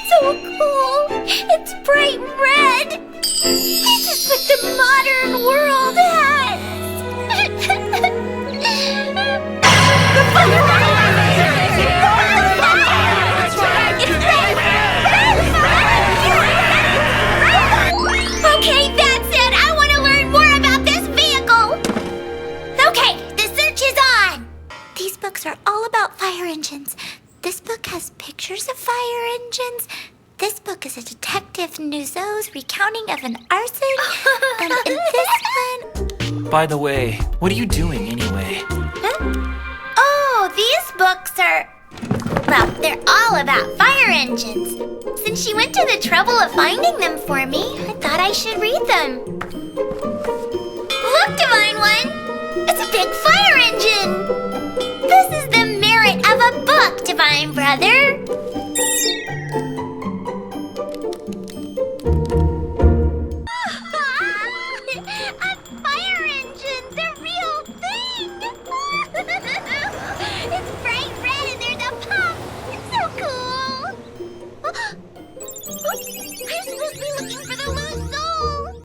So cool! It's bright red! This is what the modern world has! Okay, that's it! I want to learn more about this vehicle! Okay, the search is on! These books are all about fire engines. This book has pictures of fire engines. This book is a detective Nuzzo's recounting of an arson. And in this one... By the way, what are you doing anyway? Huh? Oh, these books are... Well, they're all about fire engines. Since she went to the trouble of finding them for me, I thought I should read them. Look, Divine One! It's a big fire engine! This is the merit of a book, Divine Brother.